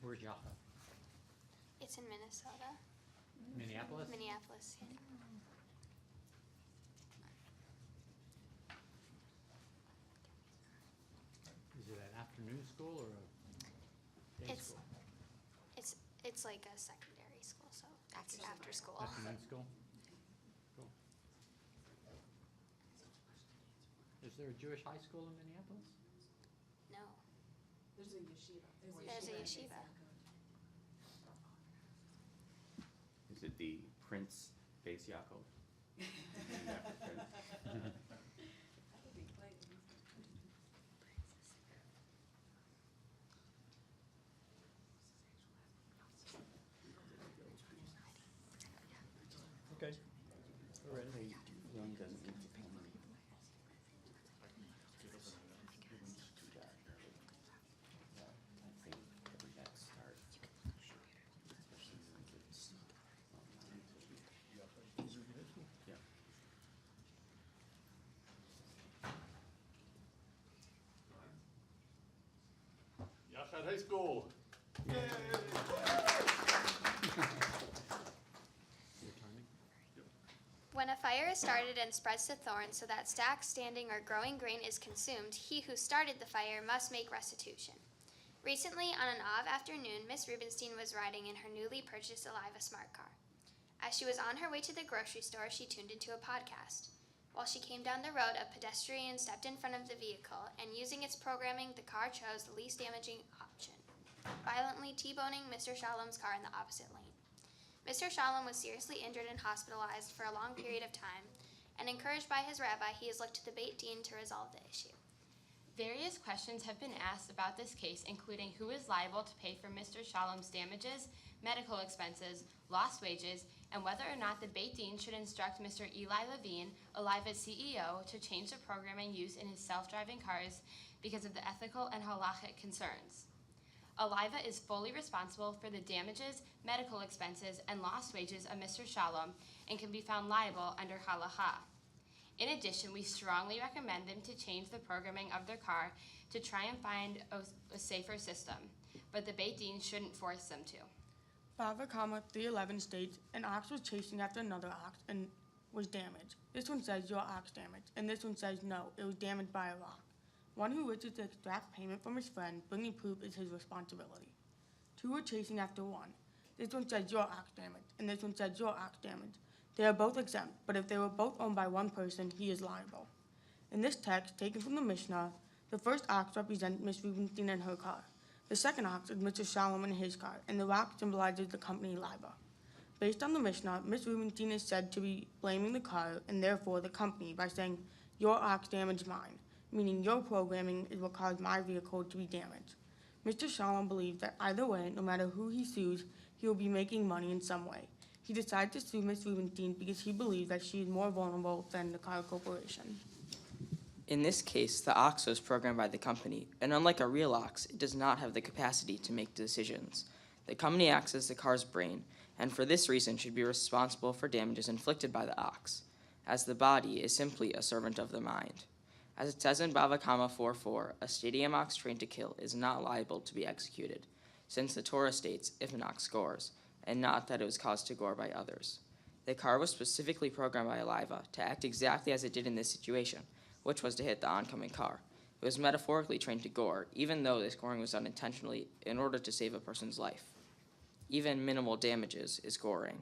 Where's Yachad? It's in Minnesota. Minneapolis? Minneapolis. Yeah. Is it an afternoon school or a day It's school? it's like a secondary school, so it's after school. Afternoon school? Cool. Is there a Jewish high school in Minneapolis? No, There's a yeshiva. there's a yeshiva. Is it the Prince Beis Yaakov? That would be quite amazing. Okay. We're ready. Okay, Young doesn't need to pay money. I think every that start. Especially since it's online. Yeah. Yachad High School. Your timing? When a fire is started and spreads to thorns so that stacked, standing, or growing grain is consumed, he who started the fire must make restitution. Recently, on an off afternoon, Miss Rubenstein was riding in her newly purchased Eliva smart car. As she was on her way to the grocery store, she tuned into a podcast. While she came down the road, a pedestrian stepped in front of the vehicle, and using its programming, the car chose the least damaging option, violently T-boning Mr. Shalom's car in the opposite lane. Mr. Shalom was seriously injured and hospitalized for a long period of time, and encouraged by his rabbi, he has looked to the Beit Din to resolve the issue. Various questions have been asked about this case, including who is liable to pay for Mr. Shalom's damages, medical expenses, lost wages, and whether or not the Beit Din should instruct Mr. Eli Levine, Eliva's CEO, to change the programming used in his self-driving cars because of the ethical and halachic concerns. Eliva is fully responsible for the damages, medical expenses, and lost wages of Mr. Shalom and can be found liable under halacha. In addition, we strongly recommend them to change the programming of their car to try and find a safer system, but the Beit Din shouldn't force them to. Bava 311 states, an ox was chasing after another ox and was damaged. This one says your ox damaged, and this one says no, it was damaged by a rock. One who wishes to extract payment from his friend, bringing proof is his responsibility. Two were chasing after one. This one says your ox damaged, and this one says your ox damaged. They are both exempt, but if they were both owned by one person, he is liable. In this text, taken from the Mishnah, the first ox represents Miss Rubenstein and her car. The second ox is Mr. Shalom and his car, and the rock symbolizes the company Liba. Based on the Mishnah, Miss Rubenstein is said to be blaming the car and therefore the company by saying, your ox damaged mine, meaning your programming is what caused my vehicle to be damaged. Mr. Shalom believes that either way, no matter who he sues, he will be making money in some way. He decided to sue Miss Rubenstein because he believes that she is more vulnerable than the car corporation. In this case, the ox was programmed by the company, and unlike a real ox, it does not have the capacity to make decisions. The company acts as the car's brain, and for this reason should be responsible for damages inflicted by the ox, as the body is simply a servant of the mind. As it says in Bava Kama 4:4, a stadium ox trained to kill is not liable to be executed, since the Torah states if an ox scores, and not that it was caused to gore by others. The car was specifically programmed by Eliva to act exactly as it did in this situation, which was to hit the oncoming car. It was metaphorically trained to gore, even though this goring was done intentionally in order to save a person's life. Even minimal damages is goring.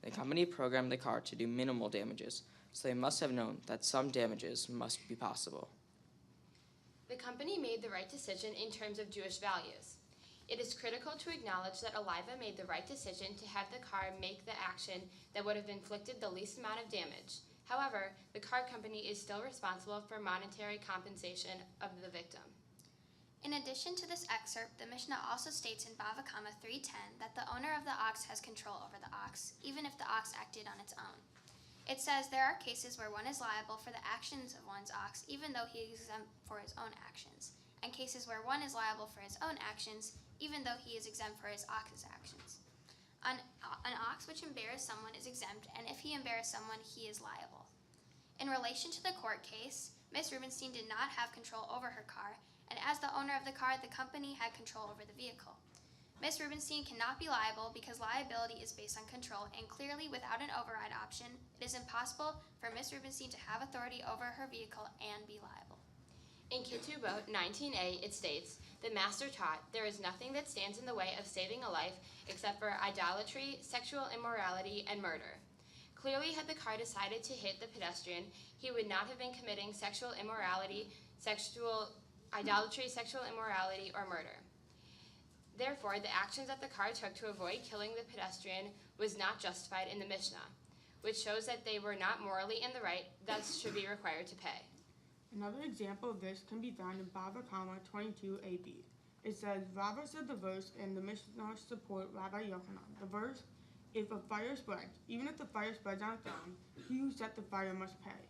The company programmed the car to do minimal damages, so they must have known that some damages must be possible. The company made the right decision in terms of Jewish values. It is critical to acknowledge that Eliva made the right decision to have the car make the action that would have inflicted the least amount of damage. However, the car company is still responsible for monetary compensation of the victim. In addition to this excerpt, the Mishnah also states in Bava Kama 3:10 that the owner of the ox has control over the ox, even if the ox acted on its own. It says there are cases where one is liable for the actions of one's ox, even though he is exempt for his own actions, and cases where one is liable for his own actions, even though he is exempt for his ox's actions. An ox which embarrassed someone is exempt, and if he embarrassed someone, he is liable. In relation to the court case, Miss Rubenstein did not have control over her car, and as the owner of the car, the company had control over the vehicle. Ms. Rubenstein cannot be liable because liability is based on control, and clearly without an override option, it is impossible for Ms. Rubenstein to have authority over her vehicle and be liable. In Kitubo 19A, it states, "The master taught, there is nothing that stands in the way of saving a life except for idolatry, sexual immorality, and murder." Clearly, had the car decided to hit the pedestrian, he would not have been committing sexual immorality, idolatry, sexual immorality, or murder. Therefore, the actions that the car took to avoid killing the pedestrian was not justified in the Mishnah, which shows that they were not morally in the right, thus should be required to pay. Another example of this can be found in Bava Kama 22ab. It says, Rava said the verse and the Mishnah support Rabbi Yochanan. The verse, if a fire spreads, even if the fire spreads on its own, he who set the fire must pay.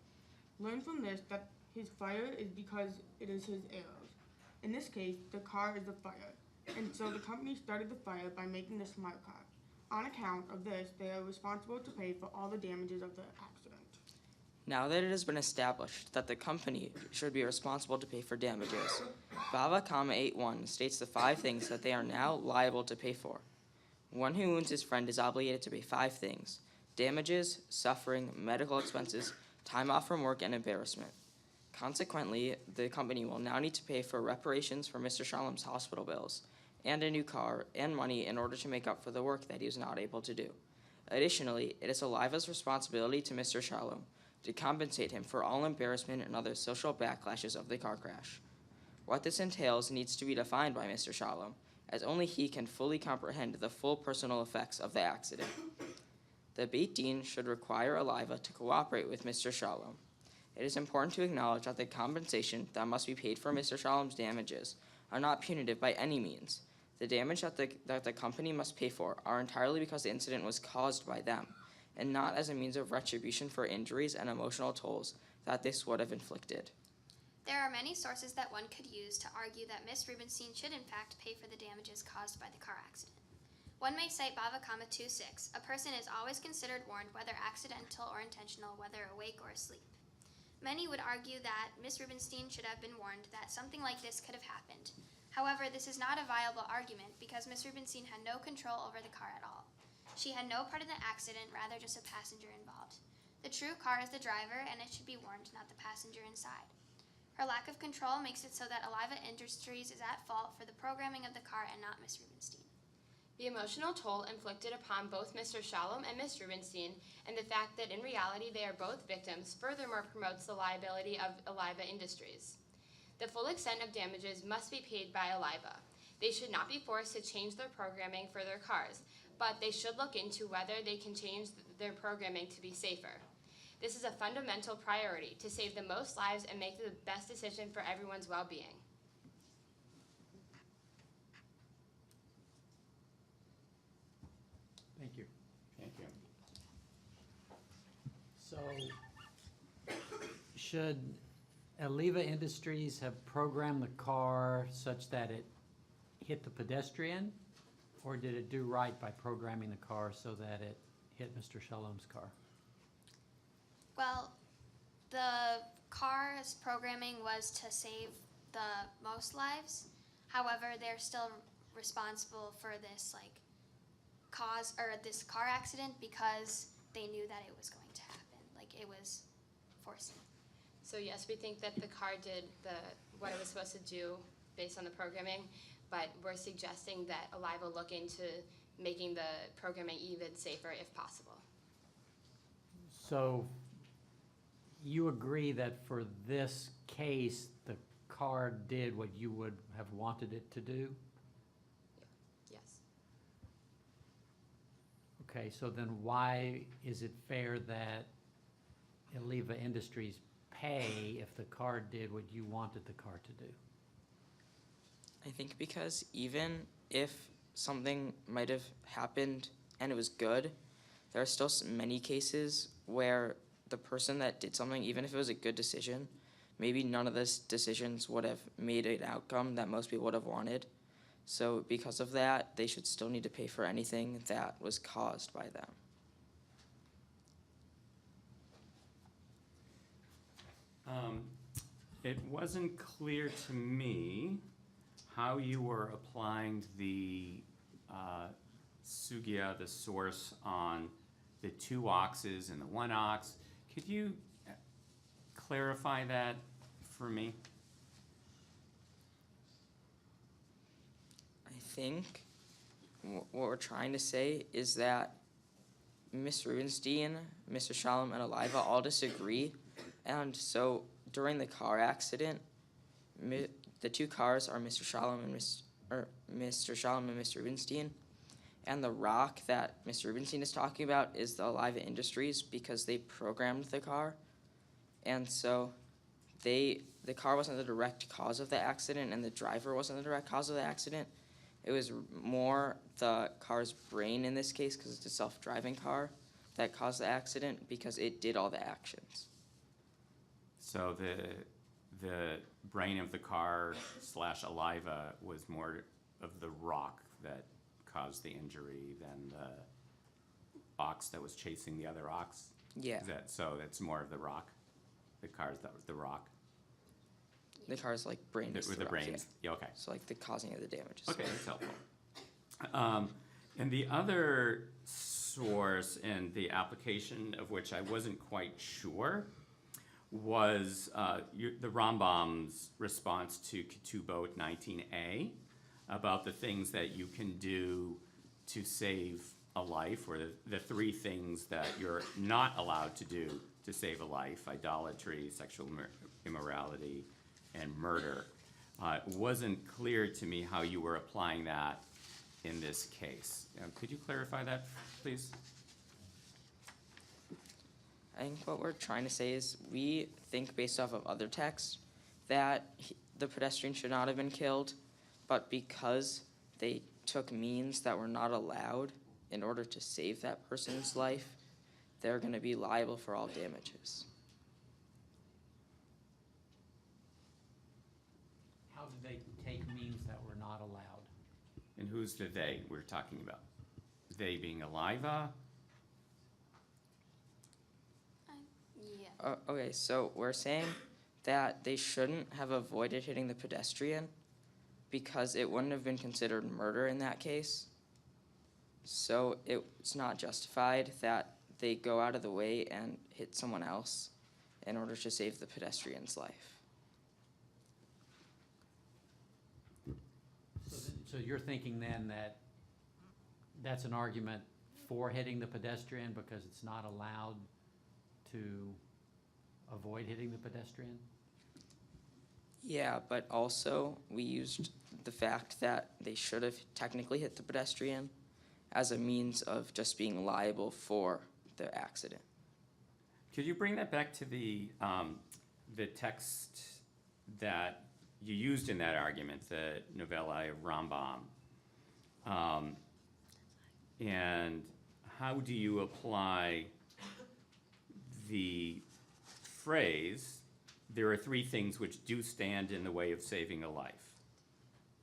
Learn from this that his fire is because it is his arrows. In this case, the car is the fire, and so the company started the fire by making the smart car. On account of this, they are responsible to pay for all the damages of the accident. Now that it has been established that the company should be responsible to pay for damages, Bava Kama 8.1 states the 5 things that they are now liable to pay for. One who wounds his friend is obligated to pay 5 things: damages, suffering, medical expenses, time off from work, and embarrassment. Consequently, the company will now need to pay for reparations for Mr. Shalom's hospital bills, and a new car, and money in order to make up for the work that he was not able to do. Additionally, it is Aliva's responsibility to Mr. Shalom to compensate him for all embarrassment and other social backlashes of the car crash. What this entails needs to be defined by Mr. Shalom, as only he can fully comprehend the full personal effects of the accident. The Beit Din should require Aliva to cooperate with Mr. Shalom. It is important to acknowledge that the compensation that must be paid for Mr. Shalom's damages are not punitive by any means. The damage that the company must pay for are entirely because the incident was caused by them, and not as a means of retribution for injuries and emotional tolls that this would have inflicted. There are many sources that one could use to argue that Ms. Rubenstein should in fact pay for the damages caused by the car accident. One may cite Bava Kama 2.6, a person is always considered warned whether accidental or intentional, whether awake or asleep. Many would argue that Ms. Rubenstein should have been warned that something like this could have happened. However, this is not a viable argument because Ms. Rubenstein had no control over the car at all. She had no part in the accident, rather just a passenger involved. The true car is the driver, and it should be warned, not the passenger inside. Her lack of control makes it so that Aliva Industries is at fault for the programming of the car and not Ms. Rubenstein. The emotional toll inflicted upon both Mr. Shalom and Ms. Rubenstein, and the fact that in reality they are both victims, furthermore promotes the liability of Aliva Industries. The full extent of damages must be paid by Aliva. They should not be forced to change their programming for their cars, but they should look into whether they can change their programming to be safer. This is a fundamental priority, to save the most lives and make the best decision for everyone's well-being. Thank you. Thank you. So, should Aliva Industries have programmed the car such that it hit the pedestrian? Or did it do right by programming the car so that it hit Mr. Shalom's car? Well, the car's programming was to save the most lives. However, they're still responsible for this this car accident because they knew that it was going to happen. It was foreseen. So yes, we think that the car did what it was supposed to do based on the programming, but we're suggesting that Aliva look into making the programming even safer if possible. So, you agree that for this case, the car did what you would have wanted it to do? Yes. Okay, so then why is it fair that Aliva Industries pay if the car did what you wanted the car to do? I think because even if something might have happened and it was good, there are still many cases where the person that did something, even if it was a good decision, maybe none of those decisions would have made an outcome that most people would have wanted. So because of that, they should still need to pay for anything that was caused by them. It wasn't clear to me how you were applying the Sugia, the source on the 2 oxes and the 1 ox. Could you clarify that for me? I think what we're trying to say is that Ms. Rubenstein, Mr. Shalom, and Aliva all disagree, and so during the car accident, the 2 cars are Mr. Shalom and Mr. Rubenstein, and the rock that Mr. Rubenstein is talking about is the Aliva Industries because they programmed the car, and so the car wasn't the direct cause of the accident, and the driver wasn't the direct cause of the accident. It was more the car's brain in this case, because it's a self-driving car, that caused the accident because it did all the actions. So the brain of the car / Aliva was more of the rock that caused the injury than the ox that was chasing the other ox? Yeah, So that's more of the rock? The cars that was the rock? the car's like brain is With the the rock, brains? Yeah, okay. So like the causing of the damages. Okay, that's helpful. And the other source and the application of which I wasn't quite sure was the Rambam's response to Ketubot 19a about the things that you can do to save a life, or the 3 things that you're not allowed to do to save a life: idolatry, sexual immorality, and murder. It wasn't clear to me how you were applying that in this case. Could you clarify that, please? I think what we're trying to say is we think based off of other texts that the pedestrian should not have been killed, but because they took means that were not allowed in order to save that person's life, they're going to be liable for all damages. How did they take means that were not allowed? And who's the they we're talking about? They being Aliva? Yeah. Okay, so we're saying that they shouldn't have avoided hitting the pedestrian because it wouldn't have been considered murder in that case. So it's not justified that they go out of the way and hit someone else in order to save the pedestrian's life. So you're thinking then that that's an argument for hitting the pedestrian because it's not allowed to avoid hitting the pedestrian? Yeah, but also we used the fact that they should have technically hit the pedestrian as a means of just being liable for the accident. Could you bring that back to the text that you used in that argument, the novella of Rambam? And how do you apply the phrase, there are 3 things which do stand in the way of saving a life: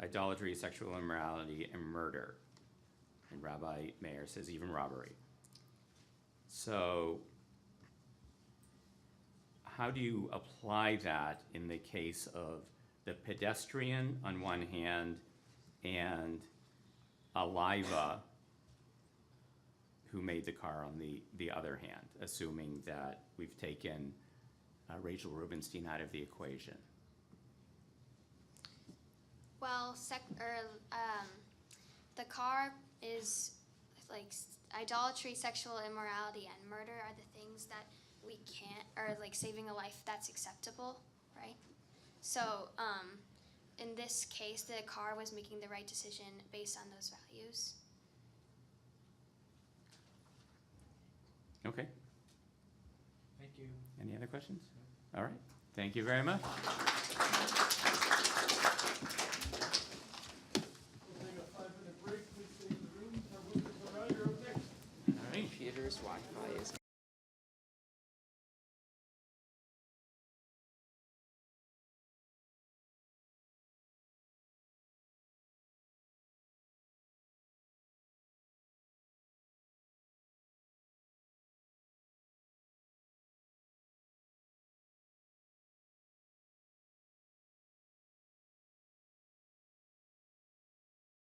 idolatry, sexual immorality, and murder. And Rabbi Meir says even robbery. So how do you apply that in the case of the pedestrian on one hand and Aliva, who made the car, on the other hand, assuming that we've taken Rachel Rubenstein out of the equation? Well, the car is like idolatry, sexual immorality, and murder are the things that we can't, or like saving a life that's acceptable, right? So, in this case, the car was making the right decision based on those values. Okay. Thank you. Any other questions? All right. Thank you very much.